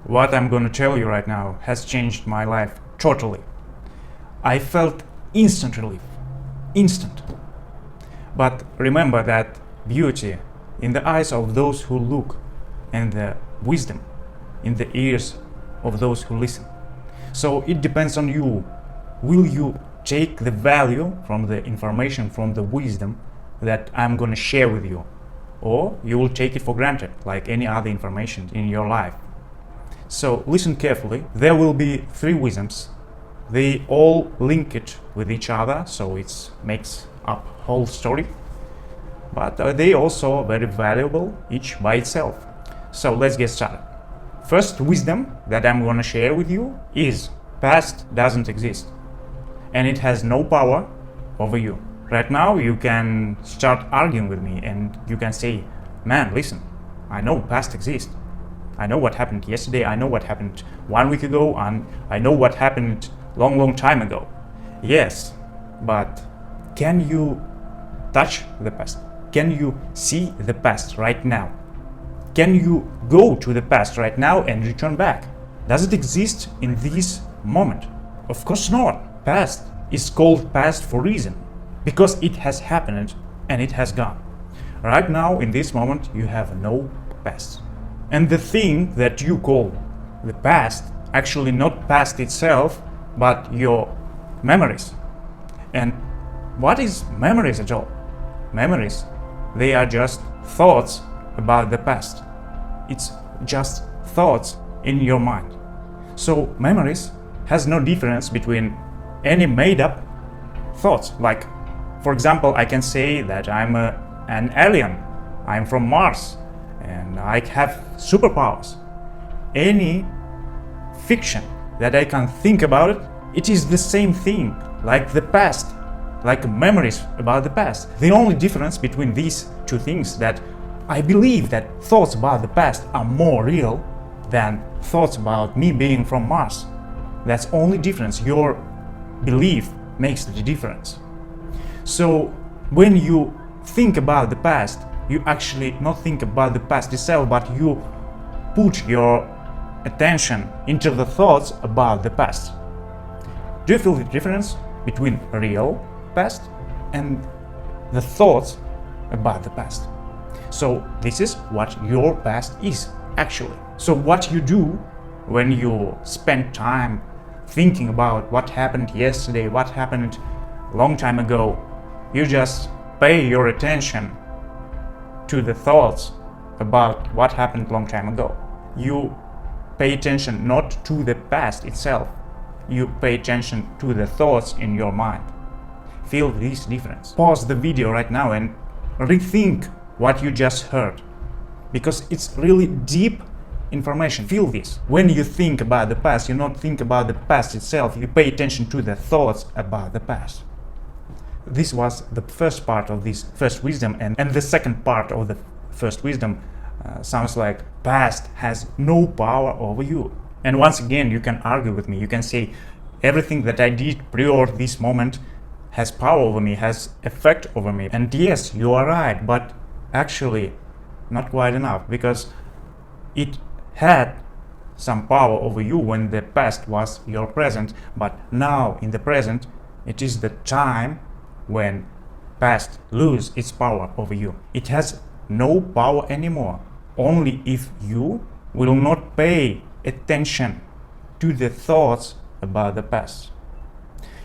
What I'm gonna tell you right now has changed my life totally. I felt instant relief. Instant. But remember that beauty in the eyes of those who look, and the wisdom in the ears of those who listen. So it depends on you. Will you take the value from the information, from the wisdom that I'm gonna share with you? Or you will take it for granted, like any other information in your life. So listen carefully. There will be three wisdoms. They all link it with each other, so it makes up whole story. But they also very valuable, each by itself. So let's get started. First wisdom that I'm gonna share with you is past doesn't exist, and it has no power over you. Right now you can start arguing with me and you can say, man, listen, I know past exists. I know what happened yesterday, I know what happened 1 week ago, and I know what happened long time ago. Yes, but can you touch the past? Can you see the past right now? Can you go to the past right now and return back? Does it exist in this moment? Of course not. Past is called past for a reason, because it has happened and it has gone. Right now, in this moment, you have no past. And the thing that you call the past, actually not past itself, but your memories. And what is memories at all? Memories, they are just thoughts about the past. It's just thoughts in your mind. So memories has no difference between any made up thoughts. Like, for example, I can say that I'm an alien, I'm from Mars, and I have superpowers. Any fiction that I can think about it, it is the same thing, like the past, like memories about the past. The only difference between these two things that I believe that thoughts about the past are more real than thoughts about me being from Mars. That's only difference. Your belief makes the difference. So when you think about the past, you actually not think about the past itself, but you put your attention into the thoughts about the past. Do you feel the difference between real past and the thoughts about the past? So this is what your past is actually. So what you do when you spend time thinking about what happened yesterday, what happened a long time ago, you just pay your attention to the thoughts about what happened a long time ago. You pay attention not to the past itself, you pay attention to the thoughts in your mind. Feel this difference. Pause the video right now and rethink what you just heard, because it's really deep information. Feel this. When you think about the past, you not think about the past itself, you pay attention to the thoughts about the past. This was the first part of this first wisdom, and the second part of the first wisdom sounds like past has no power over you. And once again, you can argue with me, you can say everything that I did prior to this moment has power over me, has effect over me. And yes, you are right, but actually not quite enough, because it had some power over you when the past was your present, but now in the present it is the time when past lose its power over you. It has no power anymore, only if you will not pay attention to the thoughts about the past.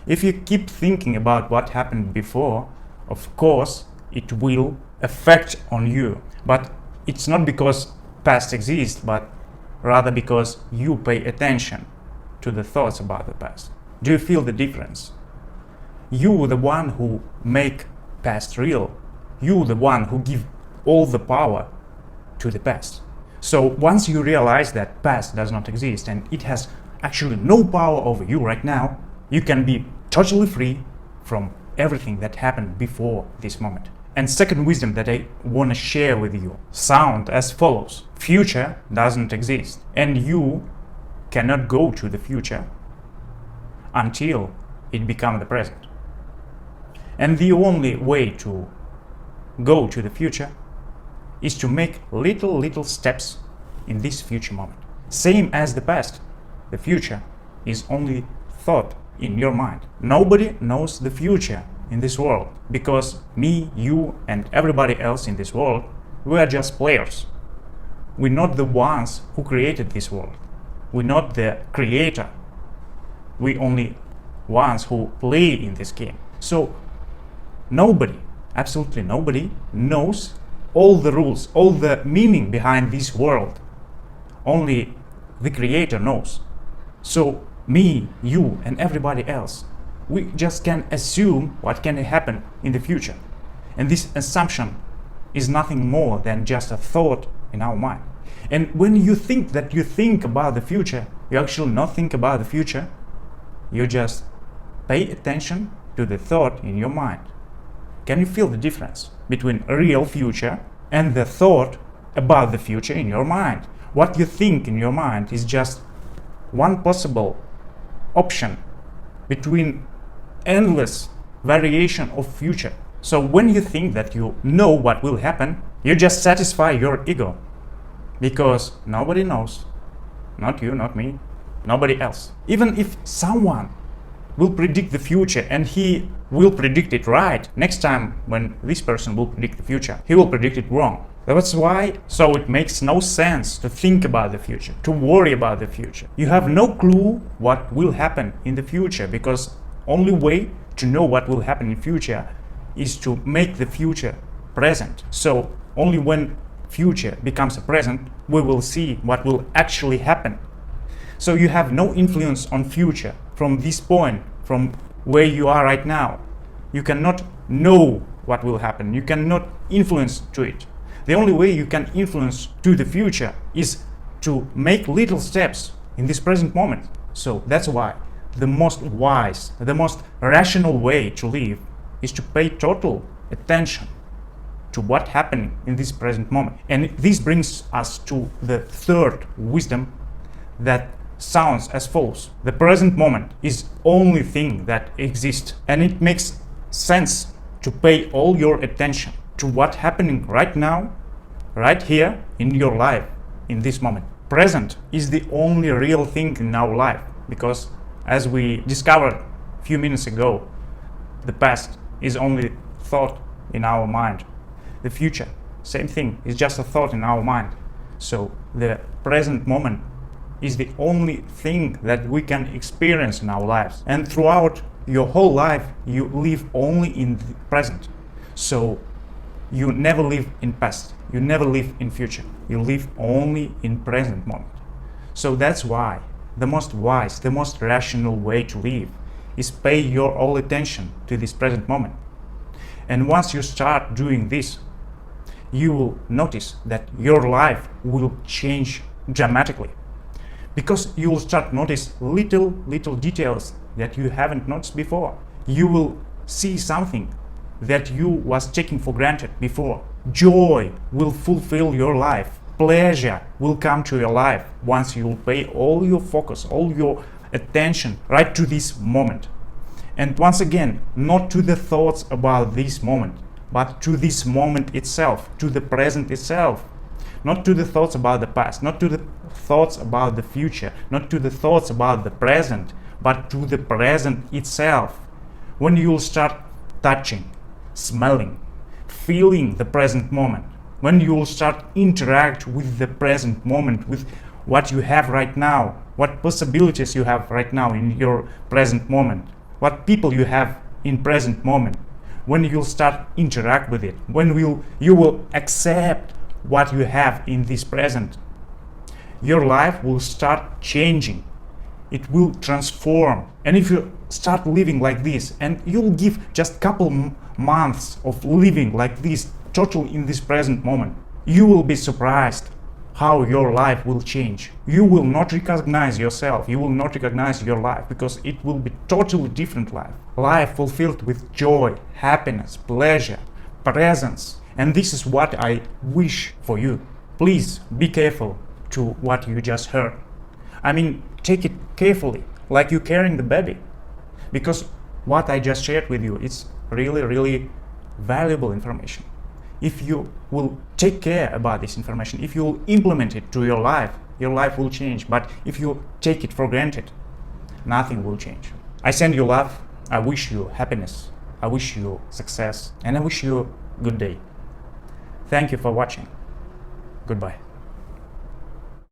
If you keep thinking about what happened before, of course it will affect on you, but it's not because past exists, but rather because you pay attention to the thoughts about the past. Do you feel the difference? You the one who make past real, you the one who give all the power to the past. So once you realize that past does not exist and it has actually no power over you right now, you can be totally free from everything that happened before this moment. And second wisdom that I want to share with you sound as follows. Future doesn't exist, and you cannot go to the future until it becomes the present. And the only way to go to the future is to make little steps in this future moment. Same as the past, the future is only thought in your mind. Nobody knows the future in this world, because me, you, and everybody else in this world, we are just players. We're not the ones who created this world. We're not the creator. We're only ones who play in this game. So nobody, absolutely nobody, knows all the rules, all the meaning behind this world. Only the creator knows. So me, you, and everybody else, we just can assume what can happen in the future. And this assumption is nothing more than just a thought in our mind. And when you think that you think about the future, you actually not think about the future. You just pay attention to the thought in your mind. Can you feel the difference between a real future and the thought about the future in your mind? What you think in your mind is just one possible option between endless variation of future. So when you think that you know what will happen, you just satisfy your ego, because nobody knows, not you, not me, nobody else. Even if someone will predict the future and he will predict it right, next time when this person will predict the future, he will predict it wrong. That's why, so it makes no sense to think about the future, to worry about the future. You have no clue what will happen in the future, because only way to know what will happen in future is to make the future present. So only when future becomes a present, we will see what will actually happen. So you have no influence on future from this point, from where you are right now. You cannot know what will happen. You cannot influence to it. The only way you can influence to the future is to make little steps in this present moment. So that's why the most wise, the most rational way to live is to pay total attention to what happened in this present moment. And this brings us to the third wisdom that sounds as follows. The present moment is only thing that exists, and it makes sense to pay all your attention to what's happening right now, right here in your life, in this moment. Present is the only real thing in our life, because as we discovered a few minutes ago, the past is only thought in our mind. The future, same thing, is just a thought in our mind. So the present moment is the only thing that we can experience in our lives. And throughout your whole life, you live only in the present. So you never live in past, you never live in future, you live only in present moment. So that's why the most wise, the most rational way to live is pay your all attention to this present moment. And once you start doing this, you will notice that your life will change dramatically, because you will start notice little details that you haven't noticed before. You will see something that you was taking for granted before. Joy will fulfill your life. Pleasure will come to your life once you pay all your focus, all your attention right to this moment. And once again, not to the thoughts about this moment, but to this moment itself, to the present itself. Not to the thoughts about the past, not to the thoughts about the future, not to the thoughts about the present, but to the present itself. When you'll start touching, smelling, feeling the present moment, when you'll start interact with the present moment, with what you have right now, what possibilities you have right now in your present moment, what people you have in present moment, when you'll start interact with it, when you will accept what you have in this present, your life will start changing. It will transform. And if you start living like this, and you'll give just couple months of living like this, totally in this present moment, you will be surprised how your life will change. You will not recognize yourself, you will not recognize your life, because it will be totally different life. Life fulfilled with joy, happiness, pleasure, presence. And this is what I wish for you. Please be careful to what you just heard. I mean, take it carefully, like you're carrying the baby. Because what I just shared with you, it's really valuable information. If you will take care about this information, if you will implement it to your life, your life will change. But if you take it for granted, nothing will change. I send you love. I wish you happiness. I wish you success. And I wish you good day. Thank you for watching. Goodbye.